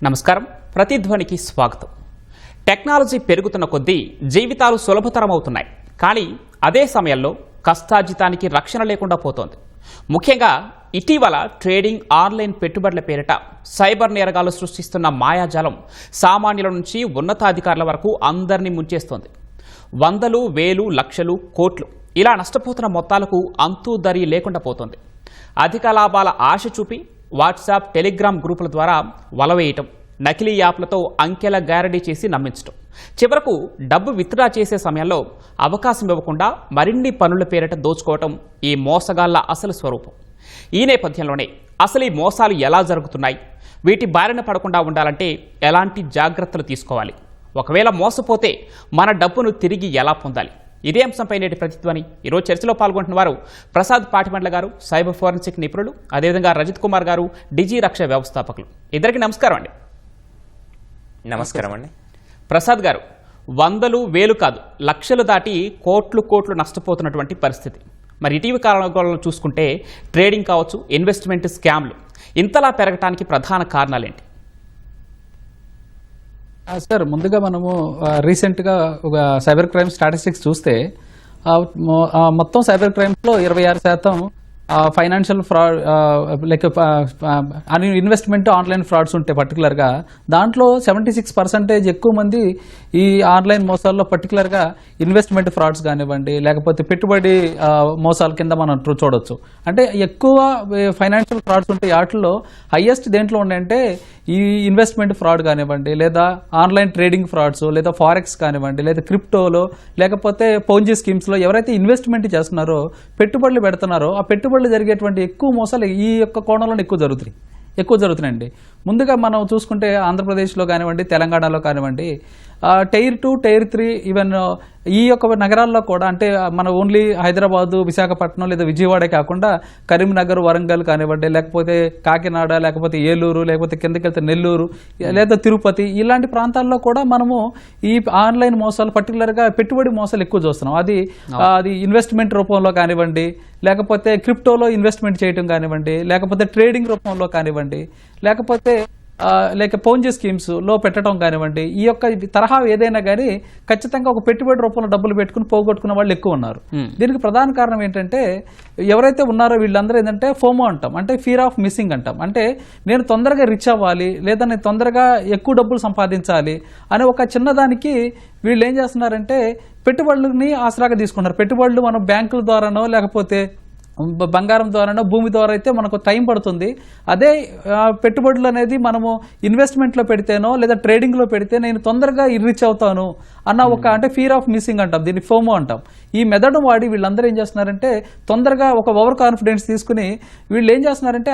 నమస్కారం. ప్రతిధ్వనికి స్వాగతం. టెక్నాలజీ పెరుగుతున్న కొద్దీ జీవితాలు సులభతరమవుతున్నాయి. కానీ అదే సమయంలో కష్టార్జితానికి రక్షణ లేకుండా పోతోంది. ముఖ్యంగా ఇటీవల ట్రేడింగ్, ఆన్లైన్ పెట్టుబడుల పేరిట సైబర్ నేరగాళ్లు సృష్టిస్తున్న మాయాజాలం సామాన్యుల నుంచి ఉన్నతాధికారుల వరకు అందరినీ ముంచేస్తోంది. వందలు, వేలు, లక్షలు, కోట్లు ఇలా నష్టపోతున్న మొత్తాలకు అంతూ దరి లేకుండా పోతోంది. అధిక లాభాల ఆశ చూపి వాట్సాప్, టెలిగ్రామ్ గ్రూపుల ద్వారా వలవేయటం, నకిలీ యాప్లతో అంకెల గ్యారంటీ చేసి నమ్మించడం, చివరకు డబ్బు విత్డ్రా చేసే సమయంలో అవకాశం ఇవ్వకుండా మరిన్ని పనుల పేరిట దోచుకోవటం ఈ మోసగాళ్ల అసలు స్వరూపం. ఈ నేపథ్యంలోనే అసలు ఈ మోసాలు ఎలా జరుగుతున్నాయి, వీటి బారిన పడకుండా ఉండాలంటే ఎలాంటి జాగ్రత్తలు తీసుకోవాలి, ఒకవేళ మోసపోతే మన డబ్బును తిరిగి ఎలా పొందాలి, ఇదే అంశంపై నేటి ప్రతిధ్వని. ఈరోజు చర్చలో పాల్గొంటున్న వారు ప్రసాద్ పాటిమండ్ల గారు, సైబర్ ఫోరెన్సిక్ నిపుణులు, అదేవిధంగా రజిత్ కుమార్ గారు, డిజి రక్ష వ్యవస్థాపకులు. ఇద్దరికి నమస్కారం అండి. నమస్కారం అండి. ప్రసాద్ గారు, వందలు, వేలు కాదు లక్షలు దాటి కోట్లు నష్టపోతున్నటువంటి పరిస్థితి. మరి ఇటీవల కాలంలో చూసుకుంటే ట్రేడింగ్ కావచ్చు, ఇన్వెస్ట్మెంట్ స్కామ్లు ఇంతలా పెరగటానికి ప్రధాన కారణాలేంటి? సార్, ముందుగా మనము రీసెంట్గా ఒక సైబర్ క్రైమ్ స్టాటిస్టిక్స్ చూస్తే మొత్తం సైబర్ క్రైమ్స్లో 26% financial fraud, like investment online frauds ఉంటాయి. పర్టికులర్గా దాంట్లో 76% ఎక్కువ మంది ఈ ఆన్లైన్ మోసాల్లో పర్టికులర్గా ఇన్వెస్ట్మెంట్ ఫ్రాడ్స్ కానివ్వండి, లేకపోతే పెట్టుబడి మోసాల కింద మనం చూడొచ్చు. అంటే ఎక్కువ ఫైనాన్షియల్ ఫ్రాడ్స్ ఉంటాయి. వాటిల్లో హైయెస్ట్ దేంట్లో ఉన్నాయంటే ఈ ఇన్వెస్ట్మెంట్ ఫ్రాడ్ కానివ్వండి, లేదా ఆన్లైన్ ట్రేడింగ్ ఫ్రాడ్స్, లేదా ఫారెక్స్ కానివ్వండి, లేదా క్రిప్టోలో, లేకపోతే పౌంజీ స్కీమ్స్లో ఎవరైతే ఇన్వెస్ట్మెంట్ చేస్తున్నారో, పెట్టుబడులు పెడుతున్నారో, ఆ పెట్టుబడులు జరిగేటువంటి ఎక్కువ మోసాలు ఈ యొక్క కోణంలో ఎక్కువ జరుగుతున్నాయండి. ముందుగా మనం చూసుకుంటే ఆంధ్రప్రదేశ్లో కానివ్వండి, తెలంగాణలో కానివ్వండి, టైర్ 2, టైర్ 3 ఈవెన్ ఈ యొక్క నగరాల్లో కూడా, అంటే మన ఓన్లీ హైదరాబాదు, విశాఖపట్నం లేదా విజయవాడ కాకుండా కరీంనగర్, వరంగల్ కానివ్వండి, లేకపోతే కాకినాడ, లేకపోతే ఏలూరు, లేకపోతే కిందకెళ్తే నెల్లూరు, లేదా తిరుపతి, ఇలాంటి ప్రాంతాల్లో కూడా మనము ఈ ఆన్లైన్ మోసాలు, పర్టికులర్గా పెట్టుబడి మోసాలు ఎక్కువ చూస్తున్నాం. అది ఇన్వెస్ట్మెంట్ రూపంలో కానివ్వండి, లేకపోతే క్రిప్టోలో ఇన్వెస్ట్మెంట్ చేయడం కానివ్వండి, లేకపోతే ట్రేడింగ్ రూపంలో కానివ్వండి, లేకపోతే పౌంజీ స్కీమ్స్ లో పెట్టడం కానివ్వండి, ఈ యొక్క తరహా ఏదైనా కానీ ఖచ్చితంగా ఒక పెట్టుబడి రూపంలో డబ్బులు పెట్టుకుని పోగొట్టుకున్న వాళ్ళు ఎక్కువ ఉన్నారు. దీనికి ప్రధాన కారణం ఏంటంటే, ఎవరైతే ఉన్నారో వీళ్ళందరూ ఏంటంటే ఫోమో అంటాం, అంటే ఫియర్ ఆఫ్ మిస్సింగ్ అంటాం. అంటే నేను తొందరగా రిచ్ అవ్వాలి, లేదా నేను తొందరగా ఎక్కువ డబ్బులు సంపాదించాలి అనే ఒక చిన్నదానికి వీళ్ళు ఏం చేస్తున్నారంటే పెట్టుబడులని ఆసరాగా తీసుకుంటారు. పెట్టుబడులు మనం బ్యాంకుల ద్వారానో, లేకపోతే బంగారం ద్వారానో, భూమి ద్వారా అయితే మనకు టైం పడుతుంది. అదే పెట్టుబడులు అనేది మనము ఇన్వెస్ట్మెంట్లో పెడితేనో, లేదా ట్రేడింగ్లో పెడితే నేను తొందరగా రీచ్ అవుతాను అన్న ఒక, అంటే ఫియర్ ఆఫ్ మిస్సింగ్ అంటాం, దీన్ని ఫోమో అంటాం. ఈ మెథడ్ వాడి వీళ్ళందరూ ఏం చేస్తున్నారంటే తొందరగా ఒక ఓవర్ కాన్ఫిడెన్స్ తీసుకుని వీళ్ళు ఏం చేస్తున్నారంటే,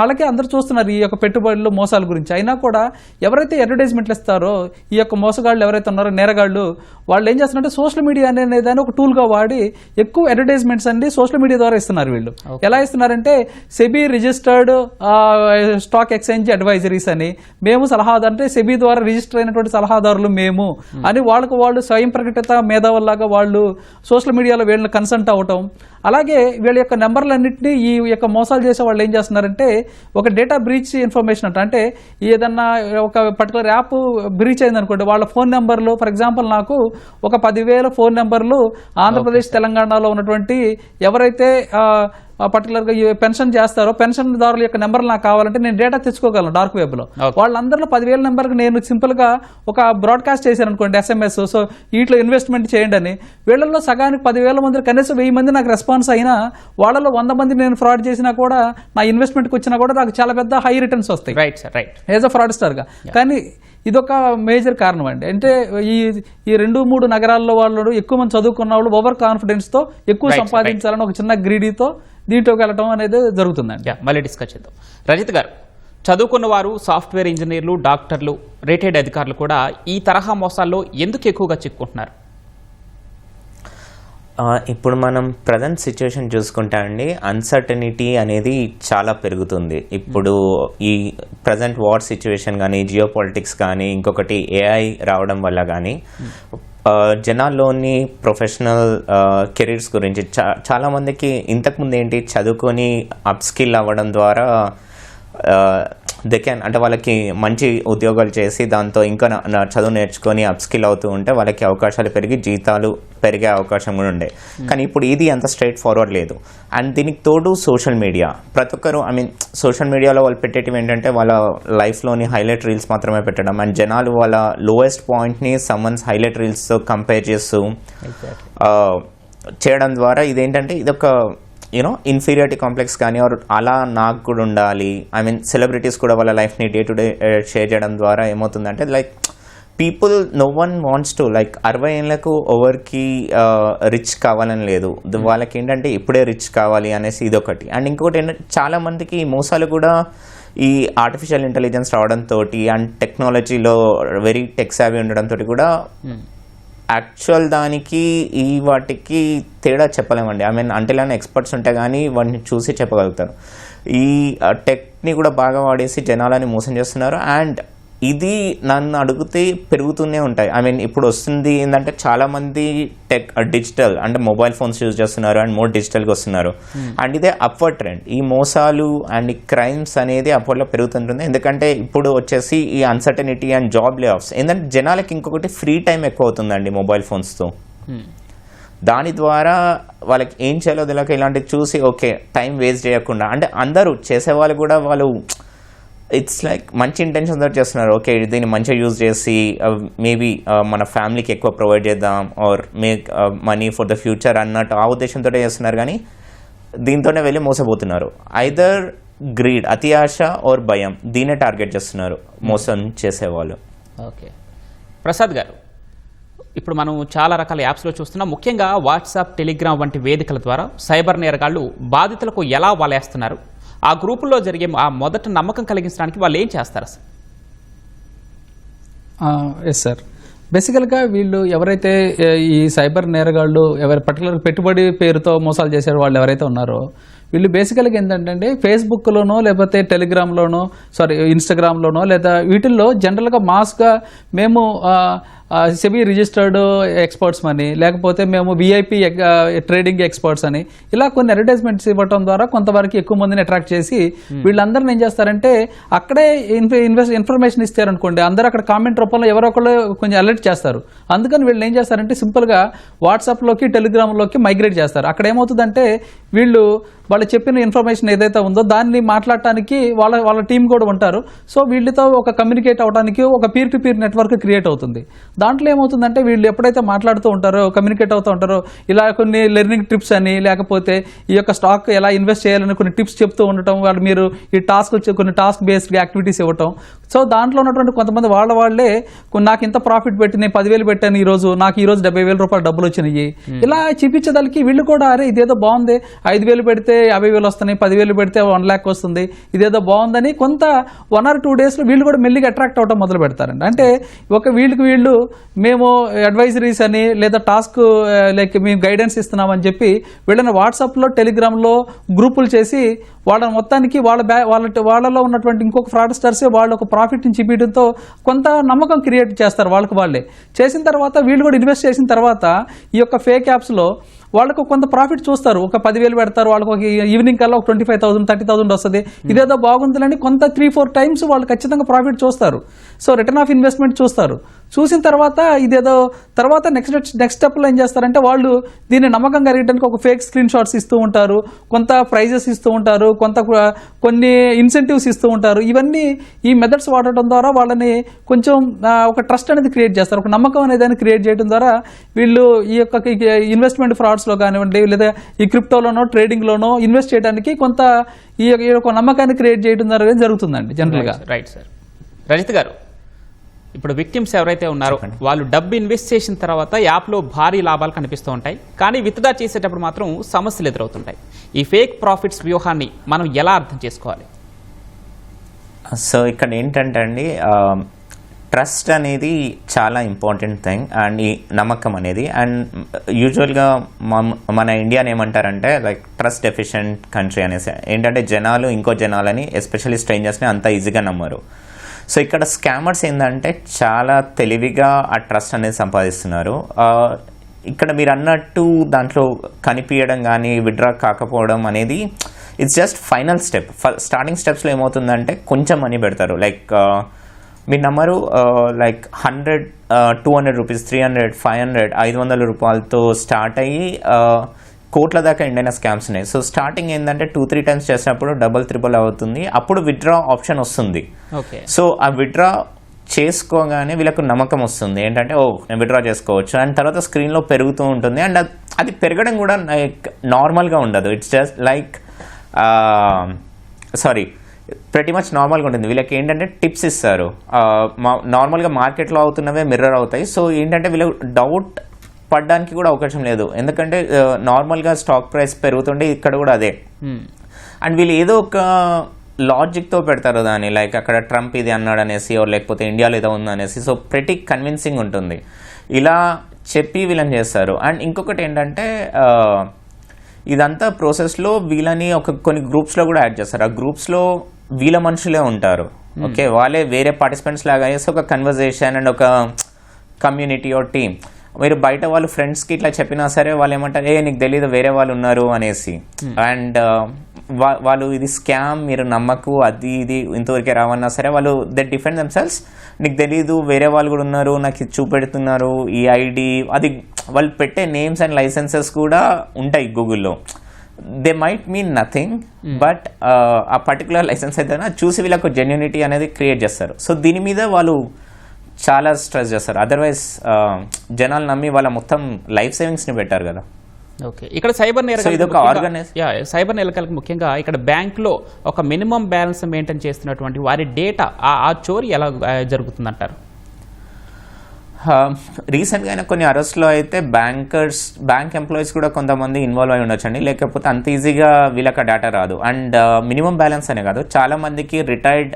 వాళ్ళకే అందరూ చూస్తున్నారు ఈ యొక్క పెట్టుబడులు మోసాల గురించి. అయినా కూడా ఎవరైతే అడ్వర్టైజ్మెంట్లు ఇస్తారో, ఈ యొక్క మోసగాళ్ళు ఎవరైతే ఉన్నారో, నేరగాళ్ళు, వాళ్ళు ఏం చేస్తున్నారంటే సోషల్ మీడియా అనేది ఒక టూల్గా వాడి ఎక్కువ అడ్వర్టైజ్మెంట్స్ అండి సోషల్ మీడియా ద్వారా ఇస్తున్నారు. వీళ్ళు ఎలా ఇస్తున్నారంటే SEBI registered stock exchange advisories అని, మేము సలహాదారు, అంటే సెబీ ద్వారా రిజిస్టర్ అయినటువంటి సలహాదారులు మేము అని వాళ్ళు స్వయం ప్రకటిత మేధావుల్లాగా వాళ్ళు సోషల్ మీడియాలో వీళ్ళని కన్సల్ట్ అవ్వటం. అలాగే వీళ్ళ యొక్క నెంబర్లన్నింటినీ ఈ యొక్క మోసాలు చేసే వాళ్ళు ఏం చేస్తున్నారంటే ఒక డేటా బ్రీచ్ ఇన్ఫర్మేషన్ అంటే ఏదన్నా ఒక పర్టికులర్ యాప్ బ్రీచ్ అయింది అనుకోండి, వాళ్ళ ఫోన్ నెంబర్లు, ఫర్ ఎగ్జాంపుల్ నాకు ఒక 10,000 ఫోన్ నెంబర్లు ఆంధ్రప్రదేశ్, తెలంగాణలో ఉన్నటువంటి ఎవరైతే పర్టికులర్గా పెన్షన్ చేస్తారో పెన్షన్దారుల యొక్క నెంబర్లు నాకు కావాలంటే నేను డేటా తెచ్చుకోగలను డార్క్ వెబ్లో. వాళ్ళందరిలో 10,000 నెంబర్కి నేను సింపుల్గా ఒక బ్రాడ్కాస్ట్ చేశాను అనుకోండి, SMS, సో వీటిలో ఇన్వెస్ట్మెంట్ చేయండి అని. వీళ్ళల్లో సగానికి 10,000 మంది, కనీసం 1000 మంది నాకు రెస్పాన్స్ అయినా, వాళ్ళలో 100 మంది నేను ఫ్రాడ్ చేసినా కూడా, నా ఇన్వెస్ట్మెంట్కి వచ్చినా కూడా నాకు చాలా పెద్ద హై రిటర్న్స్ వస్తాయి యాజ్ అ ఫ్రాడ్ స్టార్గా. కానీ ఇదొక మేజర్ కారణం అండి. అంటే ఈ 2-3 నగరాల్లో వాళ్ళు ఎక్కువ మంది చదువుకున్న వాళ్ళు ఓవర్ కాన్ఫిడెన్స్తో ఎక్కువ సంపాదించాలని ఒక చిన్న గ్రీడీతో దీంట్లోకి వెళ్ళడం అనేది జరుగుతుందండి. మళ్ళీ డిస్కస్ చేద్దాం. రజిత్ గారు, చదువుకున్న వారు, సాఫ్ట్వేర్ ఇంజనీర్లు, డాక్టర్లు, రిటైర్డ్ అధికారులు కూడా ఈ తరహా మోసాల్లో ఎందుకు ఎక్కువగా చిక్కుకుంటున్నారు? ఇప్పుడు మనం ప్రజెంట్ సిచ్యువేషన్ చూసుకుంటే అండి, అన్సర్టనిటీ అనేది చాలా పెరుగుతుంది. ఇప్పుడు ఈ ప్రజెంట్ వార్ సిచ్యువేషన్ కానీ, జియో పాలిటిక్స్ కానీ, ఇంకొకటి AI రావడం వల్ల కానీ జనాల్లోని ప్రొఫెషనల్ కెరీర్స్ గురించి చాలామందికి ఇంతకుముందు ఏంటి, చదువుకొని అప్ స్కిల్ అవ్వడం ద్వారా దే క్యాన్ అంటే వాళ్ళకి మంచి ఉద్యోగాలు చేసి దాంతో ఇంకా చదువు నేర్చుకొని అప్స్కిల్ అవుతూ ఉంటే వాళ్ళకి అవకాశాలు పెరిగి జీతాలు పెరిగే అవకాశం కూడా ఉండే. కానీ ఇప్పుడు ఇది అంత స్ట్రైట్ ఫార్వర్డ్ లేదు. అండ్ దీనికి తోడు సోషల్ మీడియా. ప్రతి ఒక్కరు సోషల్ మీడియాలో వాళ్ళు పెట్టేటివి ఏంటంటే వాళ్ళ లైఫ్లోని హైలైట్ రీల్స్ మాత్రమే పెట్టడం. అండ్ జనాలు వాళ్ళ లోయెస్ట్ పాయింట్ని సమ్మన్స్ హైలైట్ రీల్స్తో కంపేర్ చేస్తూ చేయడం ద్వారా ఇదేంటంటే ఇదొక ఇన్ఫీరియారిటీ కాంప్లెక్స్ కానీ అలా నాకు కూడా ఉండాలి. సెలబ్రిటీస్ కూడా వాళ్ళ లైఫ్ని డే టు డే షేర్ చేయడం ద్వారా ఏమవుతుందంటే like people no one wants to like 60 ఏళ్ళకు ఓవర్కి రిచ్ కావాలని లేదు. వాళ్ళకి ఏంటంటే ఇప్పుడే రిచ్ కావాలి అనేసి ఇదొకటి. అండ్ ఇంకొకటి ఏంటంటే చాలా మందికి ఈ మోసాలు కూడా ఈ ఆర్టిఫిషియల్ ఇంటెలిజెన్స్ రావడంతో అండ్ టెక్నాలజీలో వెరీ టెక్ సావీ ఉండడంతో కూడా యాక్చువల్ దానికి ఈ వాటికి తేడా చెప్పలేమండి. అంటేలా ఎక్స్పర్ట్స్ ఉంటే కానీ వాటిని చూసి చెప్పగలుగుతారు. ఈ టెక్ని కూడా బాగా వాడేసి జనాలని మోసం చేస్తున్నారు. అండ్ ఇది నన్ను అడిగితే పెరుగుతూనే ఉంటాయి. ఇప్పుడు వస్తుంది ఏంటంటే చాలామంది డిజిటల్ అంటే మొబైల్ ఫోన్స్ యూజ్ చేస్తున్నారు అండ్ మోర్ డిజిటల్గా వస్తున్నారు. అండ్ ఇదే అప్వర్డ్ ట్రెండ్. ఈ మోసాలు అండ్ ఈ క్రైమ్స్ అనేది అప్పట్లో పెరుగుతుంటుంది. ఎందుకంటే ఇప్పుడు వచ్చేసి ఈ అన్సర్టనిటీ అండ్ జాబ్ లే ఆఫ్స్ ఏంటంటే జనాలకి ఇంకొకటి ఫ్రీ టైం ఎక్కువ అవుతుందండి మొబైల్ ఫోన్స్తో. దాని ద్వారా వాళ్ళకి ఏం చేయాలో తెలియక ఇలాంటివి చూసి ఓకే టైం వేస్ట్ చేయకుండా అంటే అందరూ చేసేవాళ్ళు కూడా వాళ్ళు ఇట్స్ లైక్ మంచి ఇంటెన్షన్ తోటి చేస్తున్నారు. ఓకే దీన్ని మంచిగా యూజ్ చేసి మేబీ మన ఫ్యామిలీకి ఎక్కువ ప్రొవైడ్ చేద్దాం are make money for the future అన్నట్టు ఆ ఉద్దేశంతో చేస్తున్నారు. కానీ దీంతోనే వెళ్ళి మోసపోతున్నారు. ఐదర్ గ్రీడ్ అతి ఆశ ఆర్ భయం దీన్నే టార్గెట్ చేస్తున్నారు మోసం చేసేవాళ్ళు. ఓకే ప్రసాద్ గారు, ఇప్పుడు మనం చాలా రకాల యాప్స్లో చూస్తున్నాం. ముఖ్యంగా వాట్సాప్, టెలిగ్రామ్ వంటి వేదికల ద్వారా సైబర్ నేరగాళ్లు బాధితులకు ఎలా వలేస్తున్నారు, ఆ గ్రూపుల్లో జరిగే ఆ మొదట నమ్మకం కలిగించడానికి వాళ్ళు ఏం చేస్తారు అసలు? ఎస్ సార్, బేసికల్గా వీళ్ళు ఎవరైతే ఈ సైబర్ నేరగాళ్ళు పర్టికులర్ పెట్టుబడి పేరుతో మోసాలు చేసే వాళ్ళు ఎవరైతే ఉన్నారో వీళ్ళు బేసికల్గా ఏంటంటే ఫేస్బుక్లోనో లేకపోతే టెలిగ్రామ్లోనో ఇన్స్టాగ్రామ్లోనో లేదా వీటిల్లో జనరల్గా మాస్గా మేము సెబీ రిజిస్టర్డ్ ఎక్స్పర్ట్స్ అని లేకపోతే మేము విఐపి ట్రేడింగ్ ఎక్స్పర్ట్స్ అని ఇలా కొన్ని అడ్వర్టైజ్మెంట్స్ ఇవ్వడం ద్వారా కొంతవరకు ఎక్కువ మందిని అట్రాక్ట్ చేసి వీళ్ళందరిని ఏం చేస్తారంటే అక్కడే ఇన్ఫర్మేషన్ ఇస్తారనుకోండి, అందరూ అక్కడ కామెంట్ రూపంలో ఎవరో ఒకళ్ళు కొంచెం అలర్ట్ చేస్తారు. అందుకని వీళ్ళు ఏం చేస్తారంటే సింపుల్గా వాట్సాప్లోకి టెలిగ్రామ్లోకి మైగ్రేట్ చేస్తారు. అక్కడ ఏమవుతుందంటే వీళ్ళు వాళ్ళు చెప్పిన ఇన్ఫర్మేషన్ ఏదైతే ఉందో దాన్ని మాట్లాడటానికి వాళ్ళ టీం కూడా ఉంటారు. సో వీళ్ళతో ఒక కమ్యూనికేట్ అవడానికి ఒక peer to peer network create అవుతుంది. దాంట్లో ఏమవుతుందంటే వీళ్ళు ఎప్పుడైతే మాట్లాడుతూ ఉంటారో కమ్యూనికేట్ అవుతూ ఉంటారో ఇలా కొన్ని లెర్నింగ్ టిప్స్ అని లేకపోతే ఈ యొక్క స్టాక్ ఎలా ఇన్వెస్ట్ చేయాలని కొన్ని టిప్స్ చెప్తూ ఉండటం, వాళ్ళు మీరు ఈ కొన్ని టాస్క్ బేస్డ్ యాక్టివిటీస్ ఇవ్వటం. సో దాంట్లో ఉన్నటువంటి కొంతమంది వాళ్ళే నాకు ఇంత ప్రాఫిట్ పెట్టి నేను 10,000 పెట్టాను ఈరోజు, నాకు ఈరోజు 70,000 రూపాయలు డబ్బులు వచ్చినాయి ఇలా చూపించేదానికి వీళ్ళు కూడా అరే ఇదేదో బాగుంది, 5,000 పెడితే 50,000 వస్తున్నాయి, 10,000 పెడితే 1 lakh వస్తుంది, ఇదేదో బాగుందని కొంత 1 or 2 daysలో వీళ్ళు కూడా మెల్లిగా అట్రాక్ట్ అవడం మొదలు పెడతారండి. అంటే వీళ్ళు మేము అడ్వైజరీస్ అని లేదా టాస్క్ లైక్ మేము గైడెన్స్ ఇస్తున్నామని చెప్పి వీళ్ళని వాట్సాప్లో టెలిగ్రామ్లో గ్రూపులు చేసి వాళ్ళ మొత్తానికి వాళ్ళలో ఉన్నటువంటి ఇంకొక ఫ్రాడ్స్టర్స్ వాళ్ళు ఒక ప్రాఫిట్ని చూపించడంతో కొంత నమ్మకం క్రియేట్ చేస్తారు వాళ్ళే. చేసిన తర్వాత వీళ్ళు కూడా ఇన్వెస్ట్ చేసిన తర్వాత ఈ యొక్క ఫేక్ యాప్స్లో వాళ్ళకు కొంత ప్రాఫిట్ చూస్తారు. ఒక 10,000 పెడతారు, వాళ్ళకి ఒక ఈవినింగ్ కల్లా ఒక 25,000 30,000 వస్తుంది. ఇదేదో బాగుంటుందని కొంత 3-4 times వాళ్ళు ఖచ్చితంగా ప్రాఫిట్ చూస్తారు. సో రిటర్న్ ఆఫ్ ఇన్వెస్ట్మెంట్ చూస్తారు. చూసిన తర్వాత ఇదేదో తర్వాత నెక్స్ట్ స్టెప్లో ఏం చేస్తారంటే వాళ్ళు దీన్ని నమ్మకం కలిగడానికి ఒక ఫేక్ స్క్రీన్ షాట్స్ ఇస్తూ ఉంటారు, కొంత ప్రైజెస్ ఇస్తూ ఉంటారు, కొన్ని ఇన్సెంటివ్స్ ఇస్తూ ఉంటారు. ఇవన్నీ ఈ మెథడ్స్ వాడటం ద్వారా వాళ్ళని కొంచెం ఒక ట్రస్ట్ అనేది క్రియేట్ చేస్తారు, ఒక నమ్మకం అనేది క్రియేట్ చేయడం ద్వారా వీళ్ళు ఈ యొక్క ఇన్వెస్ట్మెంట్ ఫ్రాడ్స్లో కానివ్వండి లేదా ఈ క్రిప్టోలోనో ట్రేడింగ్లోనో ఇన్వెస్ట్ చేయడానికి కొంత ఈ యొక్క నమ్మకాన్ని క్రియేట్ చేయడం ద్వారా జరుగుతుందండి జనరల్గా. Right sir. రజిత్ గారు, ఇప్పుడు విక్టిమ్స్ ఎవరైతే ఉన్నారో వాళ్ళు డబ్బు ఇన్వెస్ట్ చేసిన తర్వాత యాప్లో భారీ లాభాలు కనిపిస్తూ ఉంటాయి, కానీ విత్డ్రా చేసేటప్పుడు మాత్రం సమస్యలు ఎదురవుతుంటాయి. ఈ ఫేక్ ప్రాఫిట్స్ వ్యూహాన్ని మనం ఎలా అర్థం చేసుకోవాలి? సో ఇక్కడ ఏంటంటే అండి ట్రస్ట్ అనేది చాలా ఇంపార్టెంట్ థింగ్ అండ్ ఈ నమ్మకం అనేది. అండ్ యూజువల్గా మన ఇండియాని ఏమంటారంటే లైక్ ట్రస్ట్ డెఫిషియెంట్ కంట్రీ అనేసి. ఏంటంటే జనాలు ఇంకో జనాలని ఎస్పెషల్లీ స్ట్రేంజర్స్ని అంత ఈజీగా నమ్మరు. సో ఇక్కడ స్కామర్స్ ఏంటంటే చాలా తెలివిగా ఆ ట్రస్ట్ అనేది సంపాదిస్తున్నారు. ఇక్కడ మీరు అన్నట్టు దాంట్లో కనిపించడం కానీ విత్డ్రా కాకపోవడం అనేది it's just final step. Starting స్టెప్స్లో ఏమవుతుందంటే కొంచెం మనీ పెడతారు, లైక్ మీరు నమ్మరు, లైక్ 100, 200 రూపీస్, 300, 500, 500 రూపాయలతో స్టార్ట్ అయ్యి కోట్ల దాకా ఎండైన స్కామ్స్ ఉన్నాయి. సో స్టార్టింగ్ ఏంటంటే 2-3 టైమ్స్ చేసినప్పుడు డబుల్ ట్రిపుల్ అవుతుంది, అప్పుడు విత్డ్రా ఆప్షన్ వస్తుంది. సో ఆ విత్డ్రా చేసుకోగానే వీళ్ళకు నమ్మకం వస్తుంది ఏంటంటే నేను విత్డ్రా చేసుకోవచ్చు, అండ్ తర్వాత స్క్రీన్లో పెరుగుతూ ఉంటుంది. అండ్ అది పెరగడం కూడా లైక్ నార్మల్గా ఉండదు, ఇట్స్ జస్ట్ లైక్ ప్రతి మచ్ నార్మల్గా ఉంటుంది. వీళ్ళకి ఏంటంటే టిప్స్ ఇస్తారు, నార్మల్గా మార్కెట్లో అవుతున్నవే మిర్రర్ అవుతాయి. సో ఏంటంటే వీళ్ళకి డౌట్ పడడానికి కూడా అవకాశం లేదు, ఎందుకంటే నార్మల్గా స్టాక్ ప్రైస్ పెరుగుతుంటే ఇక్కడ కూడా అదే. అండ్ వీళ్ళు ఏదో ఒక లాజిక్తో పెడతారు దాన్ని, లైక్ అక్కడ ట్రంప్ ఇది అన్నాడు అనేసి, లేకపోతే ఇండియాలో ఏదో ఉంది అనేసి. సో ప్రతి కన్విన్సింగ్ ఉంటుంది, ఇలా చెప్పి వీళ్ళని చేస్తారు. అండ్ ఇంకొకటి ఏంటంటే ఇదంతా ప్రాసెస్లో వీళ్ళని కొన్ని గ్రూప్స్లో కూడా యాడ్ చేస్తారు. ఆ గ్రూప్స్లో వీళ్ళ మనుషులే ఉంటారు, ఓకే, వాళ్ళే వేరే పార్టిసిపెంట్స్ లాగా వేసి ఒక కన్వర్జేషన్ అండ్ ఒక కమ్యూనిటీ ఆర్ టీమ్. మీరు బయట వాళ్ళు ఫ్రెండ్స్కి ఇట్లా చెప్పినా సరే వాళ్ళు ఏమంటారు, నీకు తెలీదు వేరే వాళ్ళు ఉన్నారు అనేసి. అండ్ వాళ్ళు ఇది స్కామ్, మీరు నమ్మకు, అది ఇది ఇంతవరకే రావన్నా సరే వాళ్ళు దే డిఫెండ్ దెమ్సెల్వ్స్. నీకు తెలీదు వేరే వాళ్ళు కూడా ఉన్నారు, నాకు ఇది చూపెడుతున్నారు, ఈ ఐడి, అది వాళ్ళు పెట్టే నేమ్స్ అండ్ లైసెన్సెస్ కూడా ఉంటాయి గూగుల్లో. They might mean nothing, but ఆ పర్టికులర్ లైసెన్స్ అయితే చూసి వీళ్ళకు జెన్యూనిటీ అనేది క్రియేట్ చేస్తారు. సో దీని మీద వాళ్ళు చాలా స్ట్రెస్ చేస్తారు, అదర్వైజ్ జనాలు నమ్మి వాళ్ళ మొత్తం లైఫ్ సేవింగ్స్ని పెట్టారు కదా. ఓకే, ఇక్కడ సైబర్ నేరగాళ్ళకి ముఖ్యంగా ఇక్కడ బ్యాంక్లో ఒక మినిమం బ్యాలెన్స్ మెయింటైన్ చేస్తున్నటువంటి వారి డేటా ఆ చోరీ ఎలా జరుగుతుందంటారు? రీసెంట్గా అయినా కొన్ని అరెస్ట్లో అయితే బ్యాంక్ ఎంప్లాయీస్ కూడా కొంతమంది ఇన్వాల్వ్ అయి ఉండొచ్చండి, లేకపోతే అంత ఈజీగా వీళ్ళకి డేటా రాదు. అండ్ మినిమం బ్యాలెన్స్ అనే కాదు, చాలా మందికి రిటైర్డ్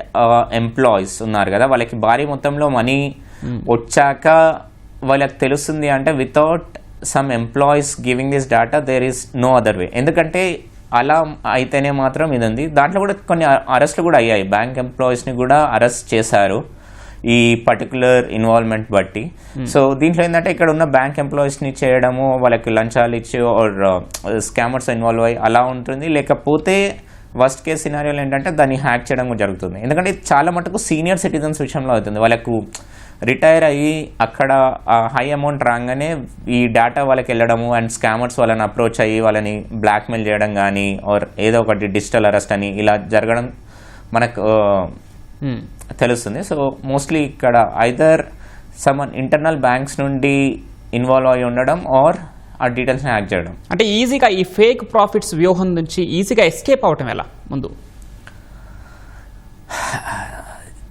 ఎంప్లాయీస్ ఉన్నారు కదా, వాళ్ళకి భారీ మొత్తంలో మనీ వచ్చాక వాళ్ళకి తెలుస్తుంది అంటే without some employees giving this data there is no other way. ఎందుకంటే అలా అయితేనే మాత్రం ఇది ఉంది. దాంట్లో కూడా కొన్ని అరెస్ట్లు కూడా అయ్యాయి, బ్యాంక్ ఎంప్లాయీస్ని కూడా అరెస్ట్ చేశారు ఈ పర్టికులర్ ఇన్వాల్వ్మెంట్ బట్టి. సో దీంట్లో ఏంటంటే ఇక్కడ ఉన్న బ్యాంక్ ఎంప్లాయీస్ని చేయడము, వాళ్ళకి లంచాలు ఇచ్చి ఆర్ స్కామర్స్ ఇన్వాల్వ్ అయ్యి అలా ఉంటుంది. లేకపోతే వర్స్ట్ కేస్ సినారియోలు ఏంటంటే దాన్ని హ్యాక్ చేయడం జరుగుతుంది. ఎందుకంటే చాలా మటుకు సీనియర్ సిటిజన్స్ విషయంలో అవుతుంది, వాళ్ళకు రిటైర్ అయ్యి అక్కడ హై అమౌంట్ రాగానే ఈ డేటా వాళ్ళకి వెళ్ళడము, అండ్ స్కామర్స్ వాళ్ళని అప్రోచ్ అయ్యి వాళ్ళని బ్లాక్మెయిల్ చేయడం కానీ ఆర్ ఏదో ఒకటి డిజిటల్ అరెస్ట్ అని ఇలా జరగడం మనకు తెలుస్తుంది. సో మోస్ట్లీ ఇక్కడ ఐదర్ సమ్మన్ ఇంటర్నల్ బ్యాంక్స్ నుండి ఇన్వాల్వ్ అయి ఉండడం ఆర్ ఆ డీటెయిల్స్ని హ్యాక్ చేయడం. అంటే ఈజీగా ఈ ఫేక్ ప్రాఫిట్స్ వ్యూహం నుంచి ఈజీగా ఎస్కేప్ అవటం ఎలా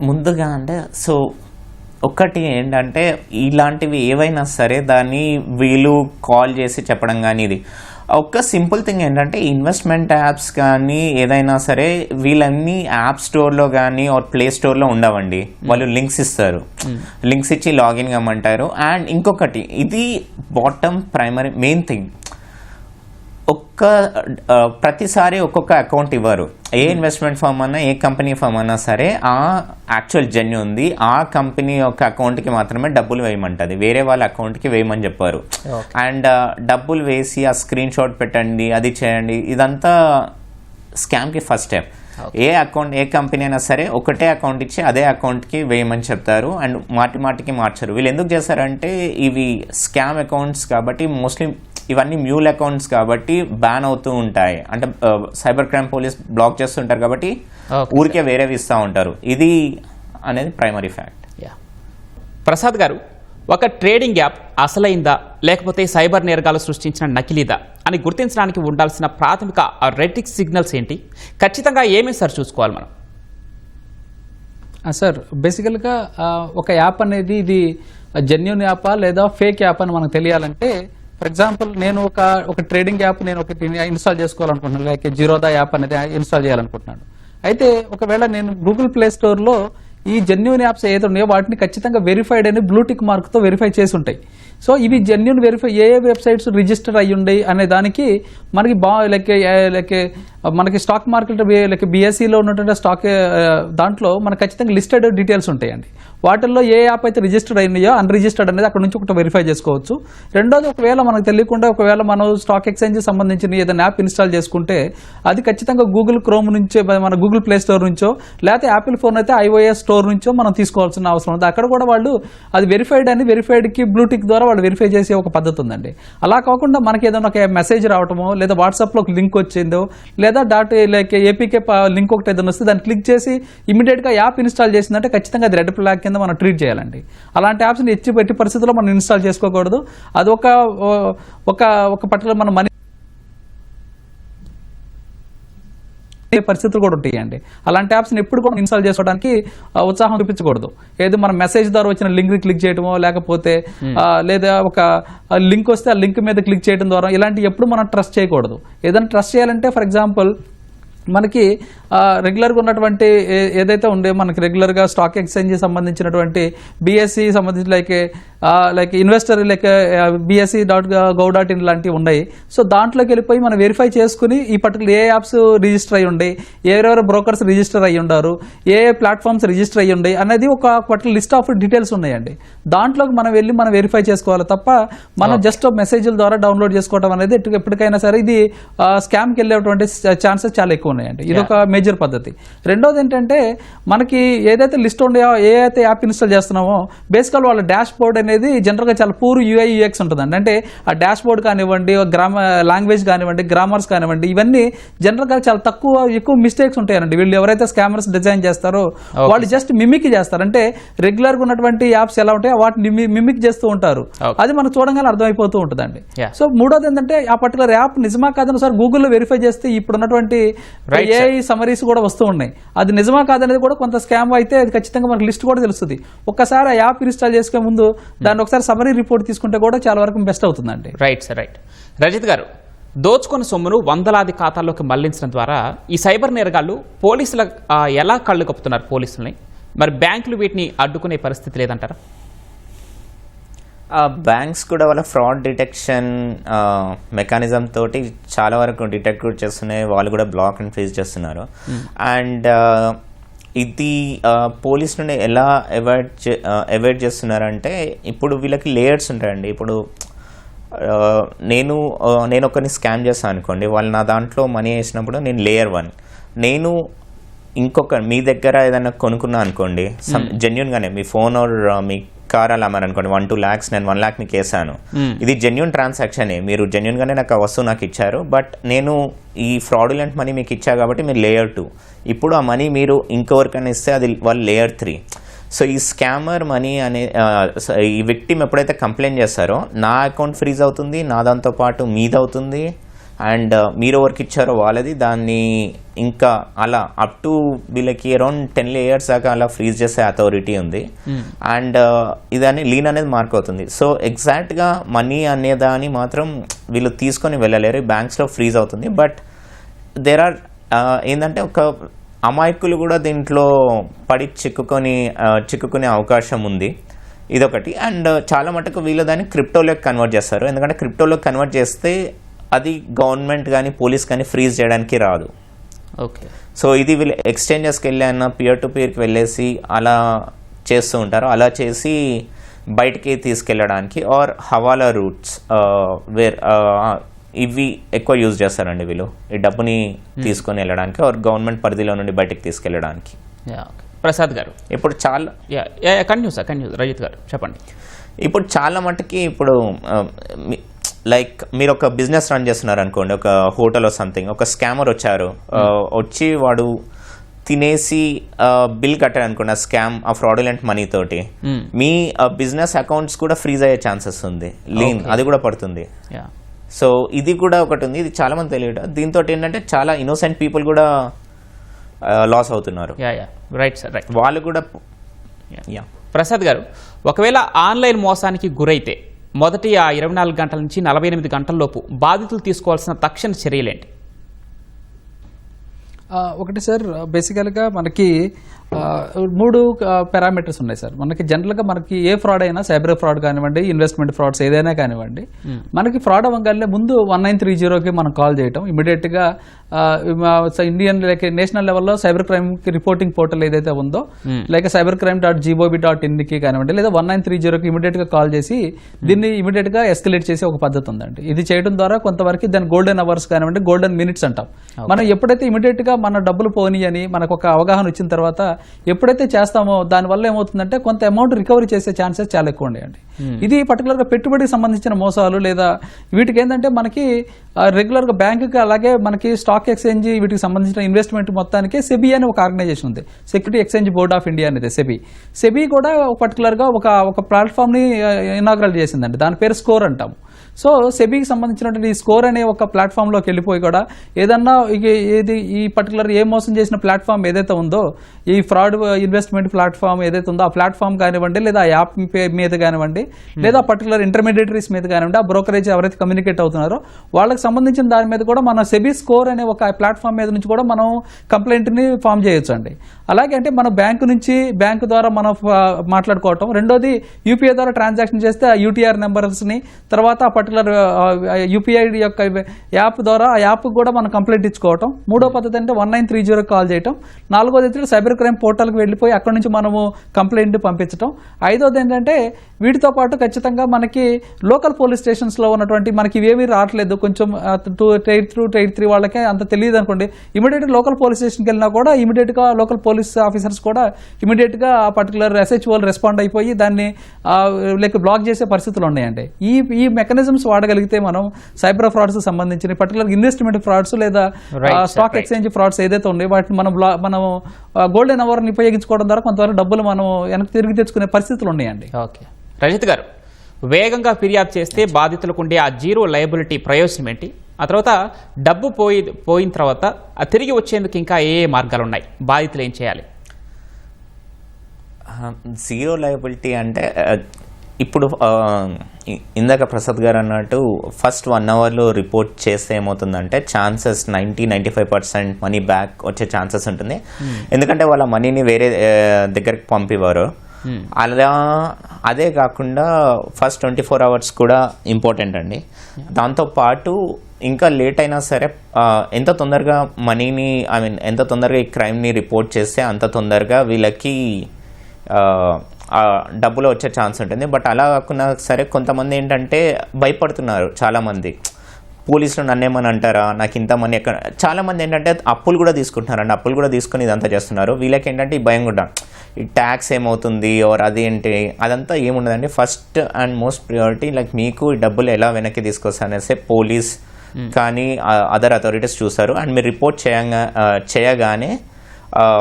ముందుగా అంటే సో ఒకటి ఏంటంటే ఇలాంటివి ఏవైనా సరే దాన్ని వీళ్ళు కాల్ చేసి చెప్పడం కానీ, ఇది ఒక సింపుల్ థింగ్ ఏంటంటే ఇన్వెస్ట్మెంట్ యాప్స్ కానీ ఏదైనా సరే వీళ్ళన్నీ యాప్ స్టోర్లో కానీ ఆర్ ప్లే స్టోర్లో ఉండవండి, వాళ్ళు లింక్స్ ఇస్తారు, లింక్స్ ఇచ్చి లాగిన్ కమ్మంటారు. అండ్ ఇంకొకటి ఇది బాటమ్ ప్రైమరీ మెయిన్ థింగ్, ప్రతిసారి ఒక్కొక్క అకౌంట్ ఇవ్వరు. ఏ ఇన్వెస్ట్మెంట్ ఫర్మ్ అన్నా ఏ కంపెనీ ఫర్మ్ అన్నా సరే ఆ యాక్చువల్ జెన్యూ ఉంది, ఆ కంపెనీ యొక్క అకౌంట్కి మాత్రమే డబ్బులు వేయమంటుంది, వేరే వాళ్ళ అకౌంట్కి వేయమని చెప్పారు. అండ్ డబ్బులు వేసి ఆ స్క్రీన్ షాట్ పెట్టండి, అది చేయండి, ఇదంతా స్కామ్కి ఫస్ట్ స్టెప్. ఏ కంపెనీ అయినా సరే ఒకటే అకౌంట్ ఇచ్చి అదే అకౌంట్కి వేయమని చెప్తారు అండ్ మాటికి మార్చరు. వీళ్ళు ఎందుకు చేస్తారంటే ఇవి స్కామ్ అకౌంట్స్ కాబట్టి, మోస్ట్లీ ఇవన్నీ మ్యూల్ అకౌంట్స్ కాబట్టి బ్యాన్ అవుతూ ఉంటాయి, అంటే సైబర్ క్రైమ్ పోలీస్ బ్లాక్ చేస్తుంటారు కాబట్టి ఊరికే వేరేవి ఇస్తూ ఉంటారు. ఇది అనేది ప్రైమరీ ఫ్యాక్ట్. ప్రసాద్ గారు, ఒక ట్రేడింగ్ యాప్ అసలైందా లేకపోతే సైబర్ నేరగాలు సృష్టించిన నకిలీదా అని గుర్తించడానికి ఉండాల్సిన ప్రాథమిక రెడ్ సిగ్నల్స్ ఏంటి? ఖచ్చితంగా ఏమేమి సార్ చూసుకోవాలి మనం? సార్ బేసికల్గా ఒక యాప్ అనేది ఇది జెన్యూన్ యాపా లేదా ఫేక్ యాప్ అని మనకు తెలియాలంటే, ఫర్ ఎగ్జాంపుల్ నేను ఒక ట్రేడింగ్ యాప్ నేను ఒకటి ఇన్స్టాల్ చేసుకోవాలనుకుంటున్నాను, లైక్ జీరోదా యాప్ అనేది ఇన్స్టాల్ చేయాలనుకుంటున్నాను. అయితే ఒకవేళ నేను గూగుల్ ప్లే స్టోర్లో ఈ జెన్యూన్ యాప్స్ ఏదో ఉన్నాయో వాటిని ఖచ్చితంగా వెరిఫైడ్ అని బ్లూటిక్ మార్క్తో వెరిఫై చేసి ఉంటాయి. సో ఇవి జెన్యూన్ వెరిఫై ఏ వెబ్సైట్స్ రిజిస్టర్ అయ్యి ఉండయి అనే దానికి మనకి లైక్ మనకి స్టాక్ మార్కెట్ లైక్ బీఎస్సీలో ఉన్నటువంటి స్టాక్ దాంట్లో మనకు ఖచ్చితంగా లిస్టెడ్ డీటెయిల్స్ ఉంటాయండి. వాటిల్లో ఏ యాప్ అయితే రిజిస్టర్డ్ అయినాయో అన్రిజిస్టర్డ్ అనేది అక్కడ నుంచి ఒకటి వెరిఫై చేసుకోవచ్చు. రెండోది, ఒకవేళ మనకు తెలియకుండా ఒకవేళ మనం స్టాక్ ఎక్స్చేంజ్ సంబంధించిన ఏదైనా యాప్ ఇన్స్టాల్ చేసుకుంటే అది ఖచ్చితంగా గూగుల్ క్రోమ్ నుంచో, మన గూగుల్ ప్లే స్టోర్ నుంచో, లేకపోతే యాపిల్ ఫోన్ అయితే iOS స్టోర్ నుంచో మనం తీసుకోవాల్సిన అవసరం ఉంది. అక్కడ కూడా వాళ్ళు అది వెరిఫైడ్కి బ్లూటిక్ ద్వారా వాళ్ళు వెరిఫై చేసే ఒక పద్ధతి ఉందండి. అలా కాకుండా మనకి ఏదైనా ఒక మెసేజ్ రావటమో, లేదా వాట్సాప్లో ఒక లింక్ వచ్చిందో, లేదా APK లింక్ ఒకటి ఏదైనా వస్తే దాన్ని క్లిక్ చేసి ఇమీడియట్గా యాప్ ఇన్స్టాల్ చేసిందంటే ఖచ్చితంగా అది రెడ్ ఫ్లాగ్ కింద మనం ట్రీట్ చేయాలండి. అలాంటి యాప్స్ని ఎట్టి పరిస్థితుల్లో మనం ఇన్స్టాల్ చేసుకోకూడదు. అది ఒక పర్టికులర్ మన మనీ పరిస్థితులు కూడా ఉంటాయండి. అలాంటి యాప్స్ని ఎప్పుడు కూడా ఇన్స్టాల్ చేసుకోవడానికి ఉత్సాహం చూపించకూడదు. ఏదో మన మెసేజ్ ద్వారా వచ్చిన లింక్ క్లిక్ చేయడమో, లేకపోతే లేదా ఒక లింక్ వస్తే ఆ లింక్ మీద క్లిక్ చేయడం ద్వారా ఇలాంటి ఎప్పుడు మనం ట్రస్ట్ చేయకూడదు. ఏదైనా ట్రస్ట్ చేయాలంటే ఫర్ ఎగ్జాంపుల్ మనకి రెగ్యులర్గా ఉన్నటువంటి ఏదైతే ఉండే మనకి రెగ్యులర్గా స్టాక్ ఎక్స్చేంజ్ సంబంధించినటువంటి BSE సంబంధించి లైక్ ఇన్వెస్టర్ BSE.gov.in లాంటివి ఉన్నాయి. సో దాంట్లోకి వెళ్ళిపోయి మనం వెరిఫై చేసుకుని ఈ పర్టికులర్ ఏ యాప్స్ రిజిస్టర్ అయ్యి ఉండే, ఎవరెవరు బ్రోకర్స్ రిజిస్టర్ అయ్యి ఉండారు, ఏ ప్లాట్ఫామ్స్ రిజిస్టర్ అయ్యి ఉండే అనేది ఒక పర్టికులర్ లిస్ట్ ఆఫ్ డీటెయిల్స్ ఉన్నాయండి. దాంట్లోకి మనం వెళ్ళి మనం వెరిఫై చేసుకోవాలి తప్ప మనం జస్ట్ మెసేజ్ల ద్వారా డౌన్లోడ్ చేసుకోవడం అనేది ఎప్పటికైనా సరే ఇది స్కామ్కి వెళ్ళేటువంటి ఛాన్సెస్ చాలా ఎక్కువ ఉన్నాయండి. ఇది ఒక మేజర్ పద్ధతి. రెండోది ఏంటంటే మనకి ఏదైతే లిస్ట్ ఉండేయో, ఏ అయితే యాప్ ఇన్స్టాల్ చేస్తున్నామో బేసికల్ వాళ్ళ డాష్ బోర్డ్ అనేది జనరల్గా చాలా పూర్ UI UX ఉంటుందండి. అంటే ఆ డాష్ బోర్డ్ కానివ్వండి, లాంగ్వేజ్ కానివ్వండి, గ్రామర్స్ కానివ్వండి, ఇవన్నీ జనరల్గా చాలా ఎక్కువ మిస్టేక్స్ ఉంటాయండి. వీళ్ళు ఎవరైతే స్కామర్స్ డిజైన్ చేస్తారో వాళ్ళు జస్ట్ మిమిక్ చేస్తారు. అంటే రెగ్యులర్గా ఉన్నటువంటి యాప్స్ ఎలా ఉంటాయో వాటిని మిమిక్ చేస్తూ ఉంటారు. అది మనం చూడగానే అర్థమైపోతూ ఉంటుందండి. సో మూడోది ఏంటంటే ఆ పర్టికులర్ యాప్ నిజమా కాదని సార్ గూగుల్లో వెరిఫై చేస్తే ఇప్పుడు ఉన్నటువంటి AI సమరీస్ కూడా వస్తూ ఉన్నాయి. అది నిజమా కాదనేది కూడా కొంత స్కామ్ అయితే అది ఖచ్చితంగా మనకు లిస్ట్ కూడా తెలుస్తుంది. ఒక్కసారి ఆ యాప్ ఇన్స్టాల్ చేసుకునే ముందు దాన్ని ఒకసారి సమరీ రిపోర్ట్ తీసుకుంటే కూడా చాలా వరకు బెస్ట్ అవుతుందండి. Right sir, right. రజిత్ గారు, దోచుకున్న సొమ్మును వందలాది ఖాతాల్లోకి మళ్లించడం ద్వారా ఈ సైబర్ నేరగాళ్లు పోలీసుల ఎలా కళ్ళు కప్పుతున్నారు పోలీసుల్ని? మరి బ్యాంకులు వీటిని అడ్డుకునే పరిస్థితి లేదంటారా? బ్యాంక్స్ కూడా వాళ్ళ ఫ్రాడ్ డిటెక్షన్ మెకానిజం తోటి చాలా వరకు డిటెక్ట్ కూడా చేస్తున్నాయి. వాళ్ళు కూడా బ్లాక్ అండ్ ఫ్రీజ్ చేస్తున్నారు. అండ్ ఇది పోలీస్ నుండి ఎలా అవాయిడ్ చేస్తున్నారంటే ఇప్పుడు వీళ్ళకి లేయర్స్ ఉంటాయండి. ఇప్పుడు నేను ఒకరిని స్కామ్ చేస్తాను అనుకోండి, వాళ్ళు నా దాంట్లో మనీ వేసినప్పుడు నేను లేయర్ 1, నేను మీ దగ్గర ఏదైనా కొనుక్కున్నా అనుకోండి జెన్యున్గానే మీ ఫోన్ ఆర్ మీ కార్ అలా అమ్మారనుకోండి, 1-2 lakhs, నేను 1 lakh మీకు వేసాను. ఇది జెన్యున్ ట్రాన్సాక్షనే, మీరు జెన్యున్గానే నాకు ఆ వస్తువు నాకు ఇచ్చారు. బట్ నేను ఈ ఫ్రాడులెంట్ మనీ మీకు ఇచ్చా కాబట్టి మీరు లేయర్ 2. ఇప్పుడు ఆ మనీ మీరు ఇంకెవరికైనా ఇస్తే అది వాళ్ళు లేయర్ 3. సో ఈ స్కామర్ మనీ ఈ విక్టిమ్ ఎప్పుడైతే కంప్లైంట్ చేస్తారో నా అకౌంట్ ఫ్రీజ్ అవుతుంది, నా దాంతో పాటు మీది అవుతుంది, అండ్ మీరు ఎవరికి ఇచ్చారో వాళ్ళది. దాన్ని ఇంకా అలా అప్ టు వీళ్ళకి అరౌండ్ 10 layers దాకా అలా ఫ్రీజ్ చేసే అథారిటీ ఉంది. అండ్ ఇదని లీన్ అనేది మార్క్ అవుతుంది. సో ఎగ్జాక్ట్గా మనీ అనేదాన్ని మాత్రం వీళ్ళు తీసుకొని వెళ్ళలేరు, బ్యాంక్స్లో ఫ్రీజ్ అవుతుంది. బట్ దేర్ ఆర్ ఏంటంటే ఒక అమాయకులు కూడా దీంట్లో పడి చిక్కుకునే అవకాశం ఉంది. ఇదొకటి. అండ్ చాలా మటుకు వీళ్ళు దాన్ని క్రిప్టోలోకి కన్వర్ట్ చేస్తారు. ఎందుకంటే క్రిప్టోలోకి కన్వర్ట్ చేస్తే అది గవర్నమెంట్ కానీ పోలీస్ కానీ ఫ్రీజ్ చేయడానికి రాదు. ఓకే. సో ఇది వీళ్ళు ఎక్స్చేంజెస్కి వెళ్ళాన పియర్ టు పియర్కి వెళ్ళేసి అలా చేస్తూ ఉంటారు. అలా చేసి బయటికి తీసుకెళ్ళడానికి ఆర్ హవాలా రూట్స్ ఇవి ఎక్కువ యూజ్ చేస్తారండి వీళ్ళు ఈ డబ్బుని తీసుకొని వెళ్ళడానికి ఆర్ గవర్నమెంట్ పరిధిలో నుండి బయటికి తీసుకెళ్ళడానికి. ప్రసాద్ గారు, ఇప్పుడు చాలా కంటిన్యూ రజిత్ గారు చెప్పండి. ఇప్పుడు చాలా మటుకి ఇప్పుడు లైక్ మీరు ఒక బిజినెస్ రన్ చేస్తున్నారు అనుకోండి, ఒక హోటల్ సంథింగ్, ఒక స్కామర్ వచ్చారు, వచ్చి వాడు తినేసి బిల్ కట్టాడు అనుకోండి, ఆ స్కామ్ ఆ ఫ్రాడులెంట్ మనీ తోటి మీ బిజినెస్ అకౌంట్స్ కూడా ఫ్రీజ్ అయ్యే ఛాన్సెస్ ఉంది, లీన్ అది కూడా పడుతుంది. సో ఇది కూడా ఒకటి ఉంది, ఇది చాలా మంది తెలియదు. దీంతో ఏంటంటే చాలా ఇన్నోసెంట్ పీపుల్ కూడా లాస్ అవుతున్నారు. Right sir, right. వాళ్ళు కూడా. ప్రసాద్ గారు, ఒకవేళ ఆన్లైన్ మోసానికి గురైతే మొదటి 24 గంటల నుంచి 48 గంటలలోపు బాధితులు తీసుకోవాల్సిన తక్షణ చర్యలేంటి? ఒకటి సార్, బేసికల్గా మనకి మూడు పారామీటర్స్ ఉన్నాయి సార్. మనకి జనరల్గా మనకి ఏ ఫ్రాడ్ అయినా, సైబర్ ఫ్రాడ్ కానివ్వండి, ఇన్వెస్ట్మెంట్ ఫ్రాడ్స్ ఏదైనా కానివ్వండి, మనకి ఫ్రాడ్ అవ్వగానే ముందు 1930కి మనం కాల్ చేయటం, ఇమీడియట్గా ఇండియన్ లైక్ నేషనల్ లెవెల్లో సైబర్ క్రైమ్ రిపోర్టింగ్ పోర్టల్ ఏదైతే ఉందో, లైక్ cybercrime.gov.in కానివ్వండి, లేదా 1930కి ఇమీడియట్గా కాల్ చేసి దీన్ని ఇమీడియట్గా ఎస్కలేట్ చేసే ఒక పద్ధతి ఉందండి. ఇది చేయడం ద్వారా కొంతవరకు దాని గోల్డెన్ అవర్స్ కానివ్వండి, గోల్డెన్ మినిట్స్ అంటాం. మనం ఎప్పుడైతే ఇమీడియట్గా మన డబ్బులు పోనీ అని మనకు ఒక అవగాహన వచ్చిన తర్వాత ఎప్పుడైతే చేస్తామో దానివల్ల ఏమవుతుందంటే కొంత అమౌంట్ రికవరీ చేసే ఛాన్సెస్ చాలా ఎక్కువ ఉన్నాయండి. ఇది పర్టికులర్గా పెట్టుబడికి సంబంధించిన మోసాలు లేదా వీటికి ఏంటంటే మనకి రెగ్యులర్గా బ్యాంకుకి అలాగే మనకి స్టాక్ ఎక్స్చేంజ్ వీటికి సంబంధించిన ఇన్వెస్ట్మెంట్ మొత్తానికి సెబీ అని ఒక ఆర్గనైజేషన్ ఉంది, security exchange board of India అనేది సెబీ కూడా పర్టికులర్గా ఒక ప్లాట్ఫామ్ని ఇనాగ్రేట్ చేసిందండి. దాని పేరు స్కోర్ అంటాము. సో సెబీకి సంబంధించినటువంటి ఈ స్కోర్ అనే ఒక ప్లాట్ఫామ్లోకి వెళ్ళిపోయి కూడా ఏదన్నా ఏది ఈ పర్టికులర్ ఏ మోసం చేసిన ప్లాట్ఫామ్ ఏదైతే ఉందో, ఈ ఫ్రాడ్ ఇన్వెస్ట్మెంట్ ప్లాట్ఫామ్ ఏదైతే ఉందో ఆ ప్లాట్ఫామ్ కానివ్వండి, లేదా ఆ యాప్ మీద కానివ్వండి, లేదా పర్టికులర్ ఇంటర్మీడియటరీస్ మీద కానివ్వండి, ఆ బ్రోకరేజ్ ఎవరైతే కమ్యూనికేట్ అవుతున్నారో వాళ్ళకి సంబంధించిన దాని మీద కూడా మన సెబీ స్కోర్ అనే ఒక ప్లాట్ఫామ్ మీద నుంచి కూడా మనం కంప్లైంట్ని ఫామ్ చేయొచ్చు అండి. అలాగే అంటే మన బ్యాంకు ద్వారా మనం మాట్లాడుకోవటం. రెండోది యూపీఐ ద్వారా ట్రాన్సాక్షన్ చేస్తే ఆ యూటీఆర్ నెంబర్స్ని, తర్వాత ఆ పర్టికులర్ యూపీఐ యొక్క యాప్ ద్వారా ఆ యాప్ కూడా మనం కంప్లైంట్ ఇచ్చుకోవటం. మూడో పద్ధతి అంటే 1930 కాల్ చేయటం. నాలుగోది అయితే సైబర్ క్రైమ్ పోర్టల్కి వెళ్ళిపోయి అక్కడ నుంచి మనము కంప్లైంట్ పంపించడం. ఐదోది ఏంటంటే వీటితో పాటు ఖచ్చితంగా మనకి లోకల్ పోలీస్ స్టేషన్స్లో ఉన్నటువంటి మనకి ఇవేమీ రావట్లేదు, కొంచెం Tier 2, Tier 3 వాళ్ళకే అంత తెలియదు అనుకోండి, ఇమీడియట్గా లోకల్ పోలీస్ స్టేషన్కి వెళ్ళినా కూడా ఇమీడియట్గా లోకల్ పోలీస్ ఆఫీసర్స్ కూడా ఇమీడియట్గా ఆ పర్టికులర్ SHOలు రెస్పాండ్ అయిపోయి దాన్ని లైక్ బ్లాక్ చేసే పరిస్థితులు ఉన్నాయండి. ఈ మెకానిజమ్స్ వాడగలిగితే మనం సైబర్ ఫ్రాడ్స్ సంబంధించిన పర్టికులర్ ఇన్వెస్ట్మెంట్ ఫ్రాడ్స్ లేదా స్టాక్ ఎక్స్చేంజ్ ఫ్రాడ్స్ ఏదైతే ఉన్నాయో వాటిని మనం గోల్డెన్ అవర్ని ఉపయోగించుకోవడం ద్వారా కొంతవరకు డబ్బులు మనం వెనక్కి తిరిగి తెచ్చుకునే పరిస్థితులు ఉన్నాయండి. ఓకే రజిత్ గారు, వేగంగా ఫిర్యాదు చేస్తే బాధితులకు ఉండే ఆ జీరో లయబిలిటీ ప్రయోజనం ఏంటి? ఆ తర్వాత డబ్బు పోయిన తర్వాత తిరిగి వచ్చేందుకు ఇంకా ఏ మార్గాలు ఉన్నాయి? బాధితులు ఏం చేయాలి? జీరో లయబిలిటీ అంటే ఇప్పుడు ఇందాక ప్రసాద్ గారు అన్నట్టు ఫస్ట్ 1 అవర్లో రిపోర్ట్ చేస్తే ఏమవుతుందంటే ఛాన్సెస్ 90-95% మనీ బ్యాక్ వచ్చే ఛాన్సెస్ ఉంటుంది. ఎందుకంటే వాళ్ళ మనీని వేరే దగ్గరికి పంపివారు. అలా అదే కాకుండా ఫస్ట్ 24 అవర్స్ కూడా ఇంపార్టెంట్ అండి. దాంతోపాటు ఇంకా లేట్ అయినా సరే ఎంత తొందరగా మనీని ఎంత తొందరగా ఈ క్రైమ్ని రిపోర్ట్ చేస్తే అంత తొందరగా వీళ్ళకి డబ్బులు వచ్చే ఛాన్స్ ఉంటుంది. బట్ అలా కాకుండా సరే కొంతమంది ఏంటంటే భయపడుతున్నారు చాలామంది, పోలీసులు నన్నేమని అంటారా, నాకు ఇంత మనీ ఎక్కడ. చాలామంది ఏంటంటే అప్పులు కూడా తీసుకుంటున్నారండి, అప్పులు కూడా తీసుకొని ఇదంతా చేస్తున్నారు. వీళ్ళకి ఏంటంటే ఈ భయం కూడా, ఈ ట్యాక్స్ ఏమవుతుంది ఆర్ అది ఏంటి అదంతా ఏముండదండి. First and most priority like మీకు ఈ డబ్బులు ఎలా వెనక్కి తీసుకొస్తారనేసి పోలీస్ కానీ అదర్ అథారిటీస్ చూస్తారు. అండ్ మీరు రిపోర్ట్ చేయగానే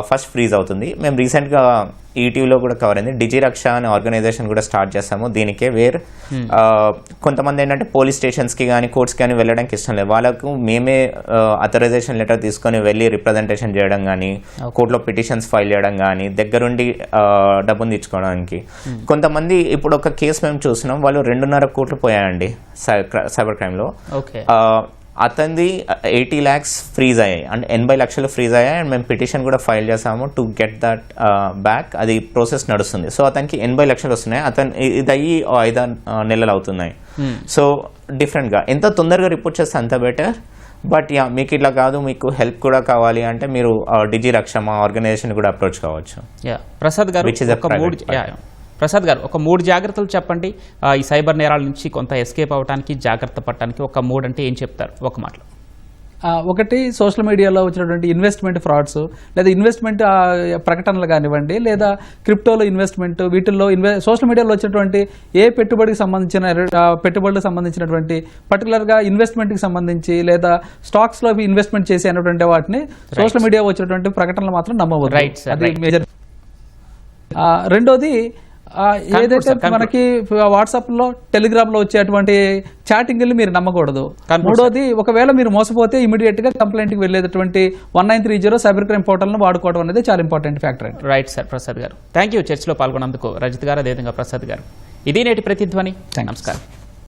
ఫస్ట్ ఫ్రీజ్ అవుతుంది. మేము రీసెంట్గా ఈటీవీలో కూడా కవర్ అయింది. డిజిరక్ష అనే ఆర్గనైజేషన్ కూడా స్టార్ట్ చేస్తాము దీనికే. కొంతమంది ఏంటంటే పోలీస్ స్టేషన్స్కి కానీ కోర్ట్స్కి కానీ వెళ్ళడానికి ఇష్టం లేదు, వాళ్ళకు మేమే అథరైజేషన్ లెటర్ తీసుకొని వెళ్ళి రిప్రజెంటేషన్ చేయడం కానీ, కోర్టులో పిటిషన్స్ ఫైల్ చేయడం కానీ, దగ్గరుండి డబ్బును తెచ్చుకోవడానికి. కొంతమంది ఇప్పుడు ఒక కేసు మేము చూసినాం, వాళ్ళు 2.5 కోట్లు పోయాయండి సైబర్ క్రైమ్లో. అతనిది 80 lakhs ఫ్రీజ్ అయ్యాయి, అంటే 80 లక్షలు ఫ్రీజ్ అయ్యాయి. అండ్ మేము పిటిషన్ కూడా ఫైల్ చేసాము టు గెట్ దట్ బ్యాక్. అది ప్రాసెస్ నడుస్తుంది. సో అతనికి 80 లక్షలు వస్తున్నాయి, ఇది అయ్యి 5 నెలలు అవుతున్నాయి. సో డిఫరెంట్గా ఎంత తొందరగా రిపోర్ట్ చేస్తే అంత బెటర్. బట్ మీకు ఇట్లా కాదు, మీకు హెల్ప్ కూడా కావాలి అంటే మీరు డిజిరక్ష మా ఆర్గనైజేషన్ కూడా అప్రోచ్ కావచ్చు. ప్రసాద్ గారు ఒక 3 జాగ్రత్తలు చెప్పండి ఈ సైబర్ నేరాల నుంచి కొంత ఎస్కేప్ అవడానికి, జాగ్రత్త పడటానికి. ఒక 3 అంటే ఏం చెప్తారు ఒక మాటలో? ఒకటి, సోషల్ మీడియాలో వచ్చినటువంటి ఇన్వెస్ట్మెంట్ ఫ్రాడ్స్ లేదా ఇన్వెస్ట్మెంట్ ప్రకటనలు కానివ్వండి, లేదా క్రిప్టోలో ఇన్వెస్ట్మెంట్, వీటిల్లో సోషల్ మీడియాలో వచ్చినటువంటి ఏ పెట్టుబడులకు సంబంధించినటువంటి పర్టికులర్గా ఇన్వెస్ట్మెంట్కి సంబంధించి లేదా స్టాక్స్లో ఇన్వెస్ట్మెంట్ చేసి అనేటువంటి వాటిని సోషల్ మీడియా వచ్చినటువంటి ప్రకటనలు మాత్రం నమ్మవద్దు. అది మేజర్. రెండోది, ఏదైతే మనకి వాట్సాప్ లో టెలిగ్రామ్ లో వచ్చేటువంటి చాటింగ్ని మీరు నమ్మకూడదు. మూడోది, ఒకవేళ మీరు మోసపోతే ఇమీడియట్ గా కంప్లైంట్ కి వెళ్ళేటటువంటి 1930 సైబర్ క్రైమ్ పోర్టల్ ను వాడుకోవడం అనేది చాలా ఇంపార్టెంట్ ఫ్యాక్టర్ అండి. రైట్ సార్ ప్రసాద్ గారు, థ్యాంక్ యూ చర్చలో పాల్గొన్నందుకు రజిత్ గారు, అదేవిధంగా ప్రసాద్ గారు. ఇది నేటి ప్రతిధ్వని. నమస్కారం.